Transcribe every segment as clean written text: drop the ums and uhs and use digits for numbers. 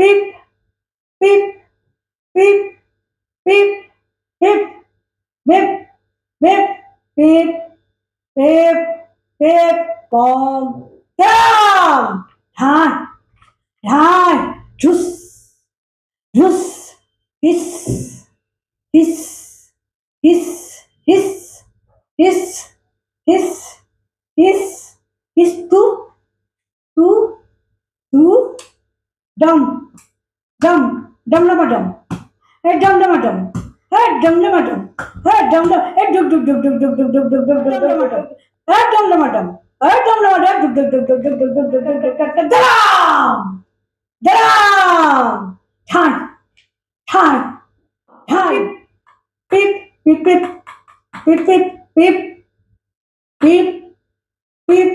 pip, pip, pip, pip, pip, pip, pip, pip, pip, pip, pom, tam, dhan, dhan, juice, juice, hiss, hiss, hiss, hiss, hiss, hiss, hiss, hiss, tu, dum, dum, dum, dum, dum, hey, dum, dum, dum, hey, dum, dum, dum, hey, dum, dum, hey, dum, dum, dum, dum, dum, dum, dum, dum, dum, dum, dum, dum, hey, dum, dum, dum, hey, dum, dum, dum, dum, dum, dum, dum, dum, dum, dum, dum, dum, dum, dum, dhan, dhan, dhan, pip, pip, pip, pip, pip, pip, pip, pip,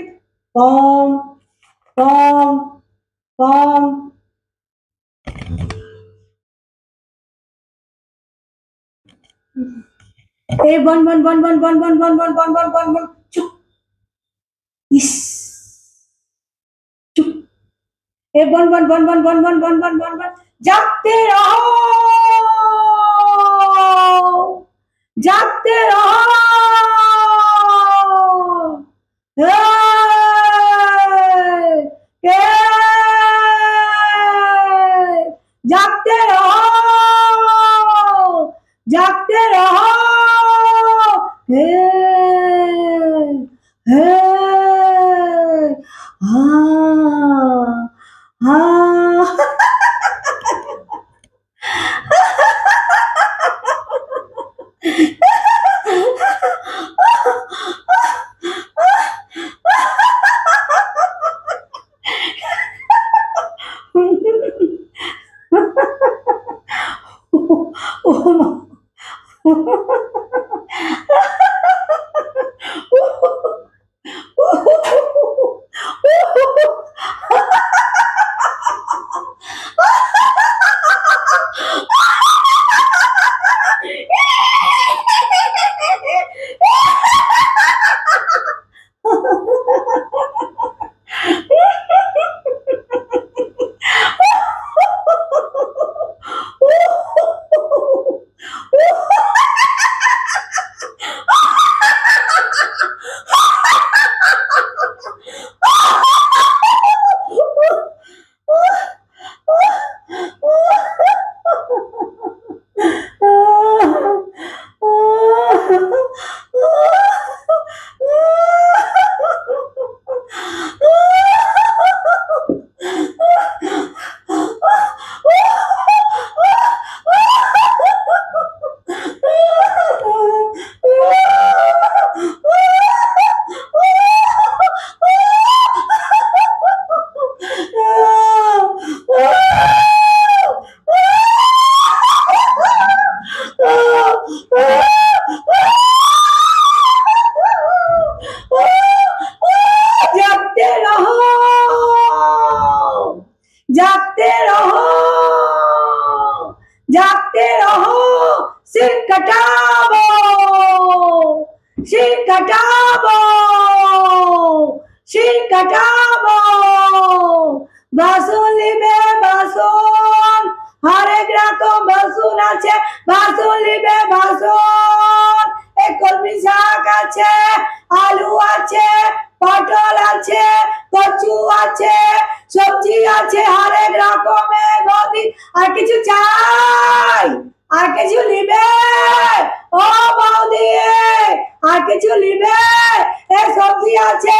pom, pom, pom. Hey, one, chup, is, chup. Hey, one, जागते रहो, जागते रहो, जागते रहो, जागते रहो, हाँ हाँ जागते रहो, जागते रहो, जागते रहो, सिर कटावो, सिर कटावो, सिर कटावो, বাসুন লিবে বাসুন, হরেক রকম বাসুন আছে, বাসুন লিবে বাসুন, এই কলমি শাক আছে, আলু আছে, পটল আছে, কচু আছে, সবজি আছে, হরেক রকমের বৌদি, আর কিছু চাই, আর কিছু লিবে, ও বৌদি আর কিছু লিবে, এই সবজি আছে,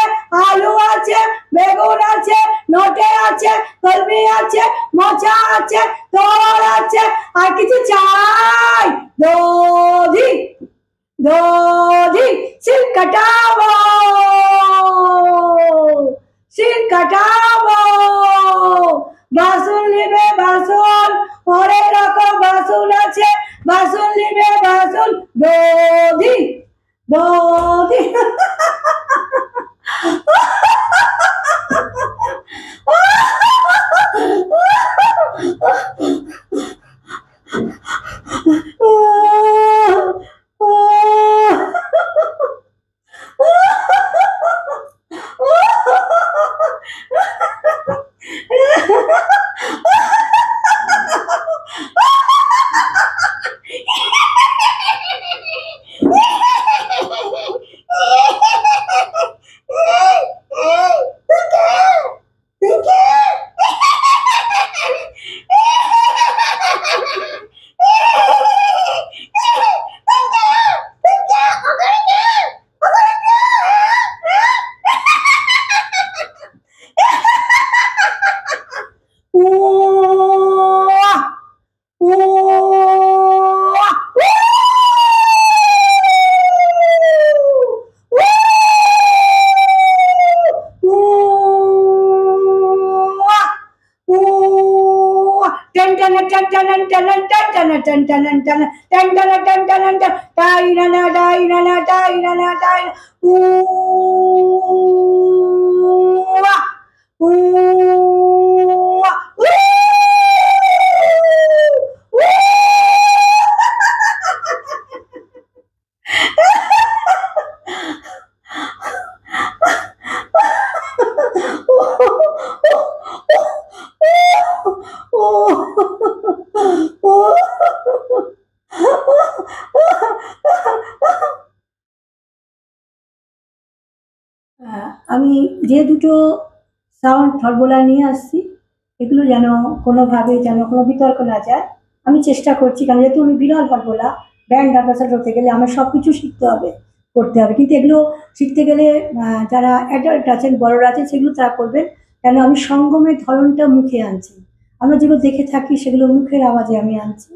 আলু আছে, বেগুন আছে, নটে আছে, কলমি আছে, মোচা আছে, তোর আছে, আর কিছু চাই, দধি, দধি, সিল কাটাবো, সিল কাটাবো, বাসন লিবে বাসন, অনেক রকম বাসন আছে, বাসন লিবে বাসন, দধি, দধি। আমি যে দুটো সাউন্ড হরবোলা নিয়ে আসছি এগুলো যেন কোনোভাবে যেন কোনো বিতর্ক না যায় আমি চেষ্টা করছি, কারণ যেহেতু আমি বিরল হরবোলা ব্র্যান্ড অ্যাম্বাসাডর হতে গেলে আমার সব কিছু শিখতে হবে, করতে হবে। কিন্তু এগুলো শিখতে গেলে যারা অ্যাডাল্ট আছেন, বড়রা আছেন, সেগুলো তারা করবেন। কেন আমি সঙ্গমের ধরনটা মুখে আনছি, আমরা যেগুলো দেখে থাকি সেগুলো মুখের আওয়াজে আমি আনছি,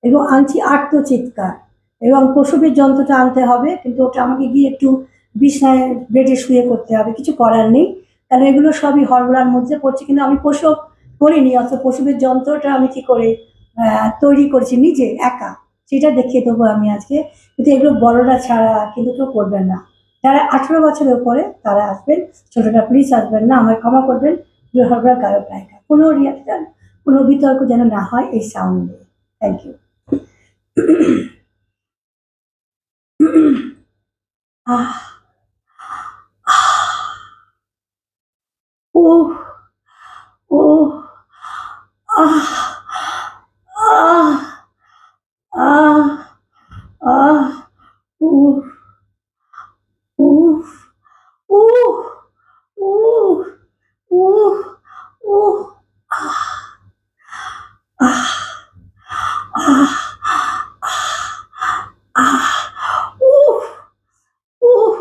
এবং আনছি আর্তচিৎকার, এবং প্রসবের যন্ত্রটা আনতে হবে, কিন্তু ওটা আমাকে গিয়ে একটু বিছনায় বেডে শুয়ে করতে হবে, কিছু করার নেই, কারণ এগুলো সবই হরবোলার মধ্যে পড়ছে। কিন্তু আমি প্রসব করিনি, অত প্রসবের যন্ত্রটা আমি কি করে তৈরি করেছি নিজে একা, সেটা দেখিয়ে দেবো আমি আজকে। কিন্তু এগুলো বড়রা ছাড়া কিন্তু কেউ করবেন না, যারা 18 বছরের উপরে তারা আসবেন, ছোটরা প্লিজ আসবেন না, আমায় ক্ষমা করবেন। হরবোলার গায়ক গায়িকা কোনো রিয়াকশন, কোনো বিতর্ক যেন না হয় এই সাউন্ড নিয়ে। Thank you. আহ ও ও আহ আহ আহ আহ উফ উফ উফ উফ উফ উফ আহ আহ আহ আহ উফ উফ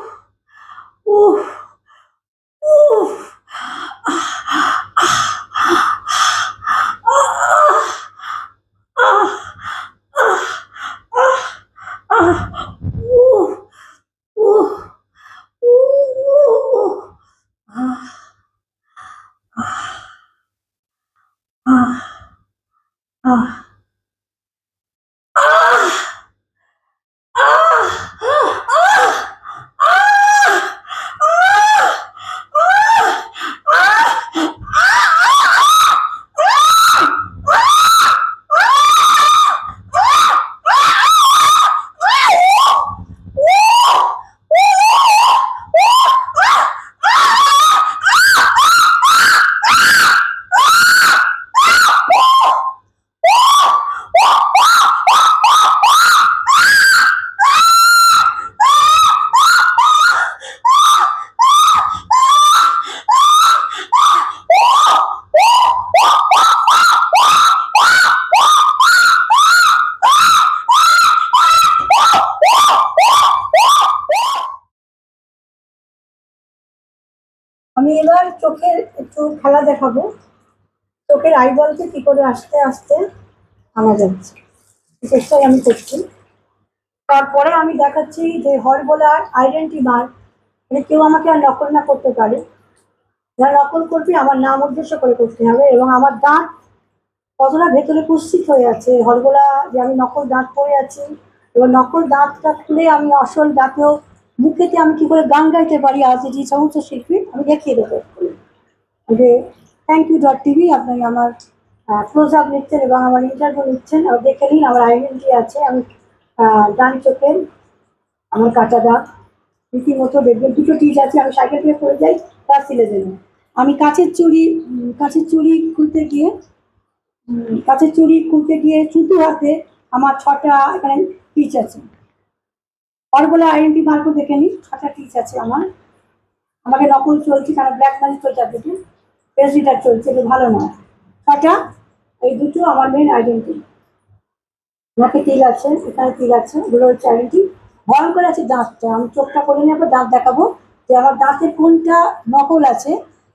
উফ উফ আমি এবার চোখের একটু খেলা দেখাবো, চোখের আইবলকে কি করে আস্তে আস্তে আনা যাচ্ছে, চেষ্টাই আমি করছি। তারপরে আমি দেখাচ্ছি যে হরবোলার আইডেন্টি মার্ক, মানে কেউ আমাকে আর নকল না করতে পারে। যারা নকল করবে আমার নাম উদ্দেশ্য করে করতে হবে, এবং আমার দাঁত কতটা ভেতরে কুৎসিত হয়ে আছে, হরবোলা যে আমি নকল দাঁত পরে আছি, এবার নকল দাঁতটা খুলে আমি আসল দাঁতেও মুখেতে আমি কি করে গান গাইতে পারি, আজ যে সমস্ত শিল্পী আমি দেখিয়ে দেবো। যে থ্যাংক ইউ ডট টিভি, আপনি আমার ক্লোজ আপ নিচ্ছেন এবং আমার ইন্টারভিউ নিচ্ছেন, দেখে নিন আমার আইডেন্টি আছে। আমি ডান চোখের আমার কাটা দাগ রীতিমতো দেখবেন, দুটো টিচ আছে, আমি সাইকেল থেকে পড়ে যাই তার সিলে দেবেন। আমি কাঁচের চুড়ি খুলতে গিয়ে চুতু হাতে আমার 6টা এখানে টিচ আছে। হরবোলা আইডেন্টি মার্কও দেখে নিন, 6টা টিচ আছে আমার। আমাকে নকল চলছে, কারণ ব্ল্যাক ম্যাজিক চলছে, আপনি প্রেসিডার চলছে, এটা ভালো নয়। 6টা, এই দুটো আমার মেন আইডেন্টি। নাকে তিল আছে, এখানে তিল আছে, এগুলো হচ্ছে আইডেন্টি। ভয়ঙ্কর আছে দাঁতটা, আমি চোখটা করে নিয়ে পর দাঁত দেখাবো যে আমার দাঁতে কোনটা নকল আছে।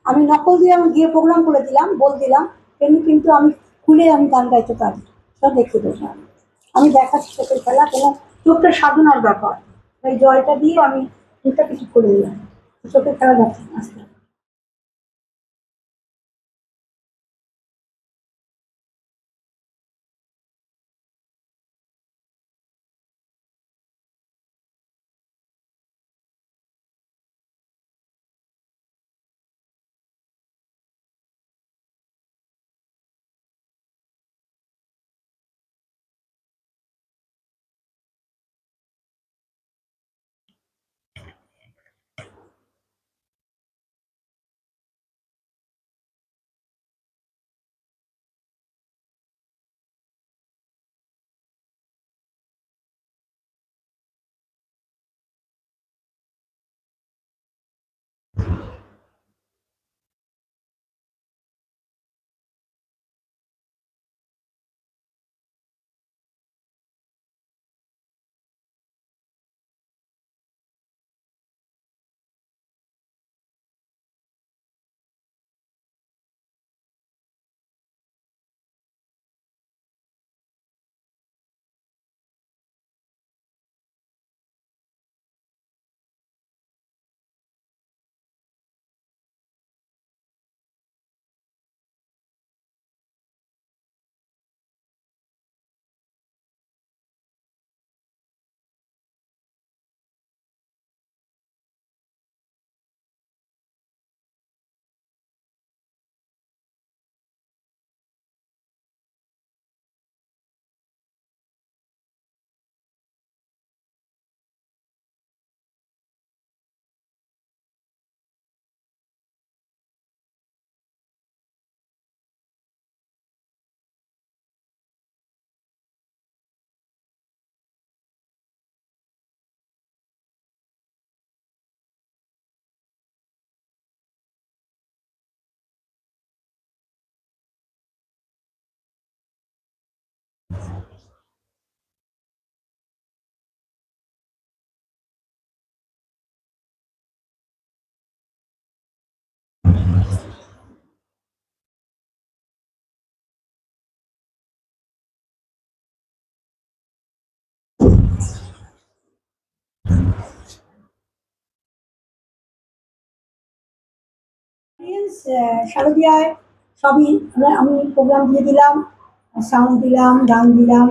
আমি নকল দিয়ে আমি গিয়ে প্রোগ্রাম করে দিলাম, বল দিলাম, এমনি কিন্তু আমি খুলে আমি গান গাইতে পারি, সব দেখতে দেবো। আমি দেখাচ্ছি চোখের খেলা, কেন চোখটা সাধনার ব্যাপার, এই জলটা দিয়ে আমি মুখটা কিছু করে দিলাম, চোখের খেলা দেখাচ্ছি আস্তে। অডিয়েন্স শারদিয়ায় সবই আমি প্রোগ্রাম দিয়ে দিলাম, সাউন্ড দিলাম, গান দিলাম,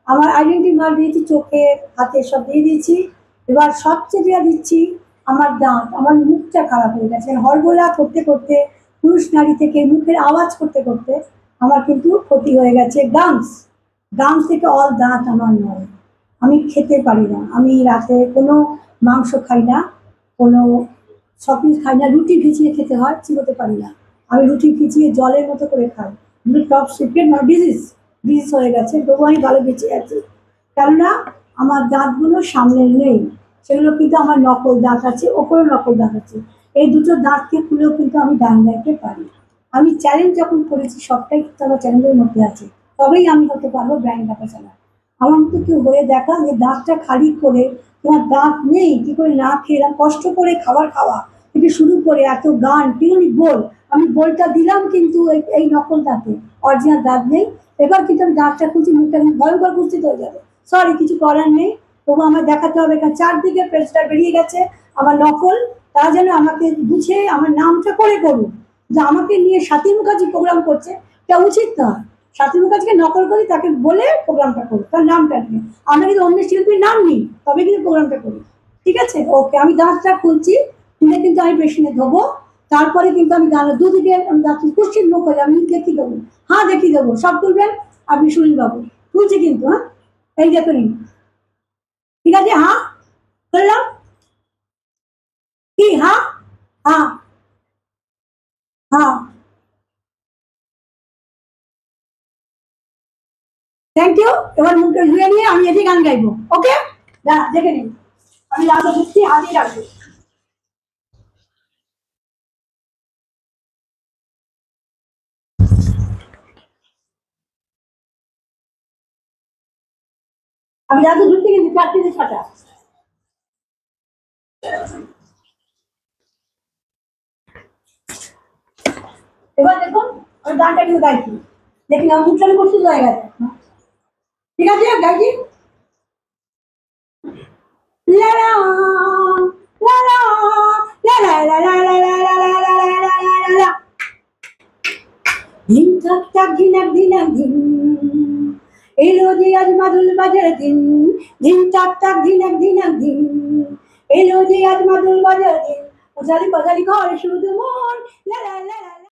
আমার আইডেন্টি মার্ক দিয়েছি, চোখে হাতে সব দিয়ে দিয়েছি। এবার সবচেয়ে যেটা দিচ্ছি আমার দাঁত, আমার মুখটা খারাপ হয়ে গেছে হরগোলা করতে করতে, পুরুষ নারী থেকে মুখের আওয়াজ করতে করতে আমার কিন্তু ক্ষতি হয়ে গেছে। গামস গামস থেকে অল দাঁত আমার নয়, আমি খেতে পারি না, আমি রাতে কোনো মাংস খাই না, কোনো সবই খাই না, রুটি ভিজিয়ে খেতে হয়, চিবোতে পারি না, আমি রুটি ভিজিয়ে জলের মতো করে খাই। টপ সিক্রেট না, ডিজিজ ডিজিজ হয়ে গেছে, তবু আমি ভালো বেঁচে আছি, কেননা আমার দাঁতগুলো সামনে নেই, সেগুলো কিন্তু আমার নকল দাঁত আছে, ওপরে নকল দাঁত আছে, এই দুটো দাঁতকে খুলেও কিন্তু আমি গান গাইতে পারি। আমি চ্যালেঞ্জ যখন করেছি সবটাই কিন্তু আমার চ্যালেঞ্জের মধ্যে আছে, তবেই আমি হতে পারবো ব্র্যান্ড ডাকাচালা। আমার মতো কেউ হয়ে দেখা যে দাঁতটা খালি করে, তোমার দাঁত নেই কি করে না খেলাম, কষ্ট করে খাবার খাওয়া থেকে শুরু করে এত গান টিউনিক বল, আমি বলটা দিলাম কিন্তু এই নকল দাঁতে, অরিজিনাল দাঁত নেই। এবার কিন্তু আমি দাঁতটা খুঁজছি, মুখটা ভয়ঙ্কর কুচিত হয়ে যাবে, সরি কিছু করার নেই, তবু আমার দেখাতে হবে, কারণ চারদিকে পেজটা বেরিয়ে গেছে আমার নকল, তারা যেন আমাকে বুঝে আমার নামটা করে করুন, যে আমাকে নিয়ে স্বাতী মুখার্জি প্রোগ্রাম করছে, এটা উচিত নয়। স্বাতী মুখার্জিকে নকল করি, তাকে বলে প্রোগ্রামটা করি, তার নামটা নিয়ে, আমরা কিন্তু অন্য শিল্পীর নাম নিই, তবে কিন্তু প্রোগ্রামটা করি, ঠিক আছে? ওকে, আমি দাঁতটা খুলছি, খুলে কিন্তু আমি পেশেন্টে দেবো, তারপরে কিন্তু আমি গান দুদিকে আমি দাঁত কুশ্চিত মুখ হয়ে আমি দেখিয়ে দেবো, হ্যাঁ দেখিয়ে দেবো, সব তুলবেন আপনি সুনীল বাবু, তুলছি কিন্তু, হ্যাঁ এই দেখে নিন, ঠিক আছে? হ্যাঁ করলাম কি? হ্যাঁ হ্যাঁ হ্যাঁ, থ্যাংক ইউ। এবার মুখটা ধুয়ে নিয়ে আমি এটি গান গাইবো, ওকে? দেখে নিন, আমি লাস্ট দিচ্ছি, হাজিয়ে রাখবো। আমি রাতে ঢুকতে গেছি 4:06। এবার দেখুন আমি গানটা কিন্তু গাইছি, দেখুন আমার মুখটা প্রস্তুত হয়ে গেছে, ঠিক আছে? গাইছি লা লা লা লা লা লা লা লা লা লা লা লা লা লা লা লা। ধিন থাক থাক ধিনাক ধিনাক ধিন, এলো যে আজ মাদুল বাজার দিন, ধিন থাক থাক ধিনাক ধিনাক ধিন, এলো যে আজ মাদুল বাজার দিন, পূজারি পাজারি ঘরে শুধু মন লা লা লা লা।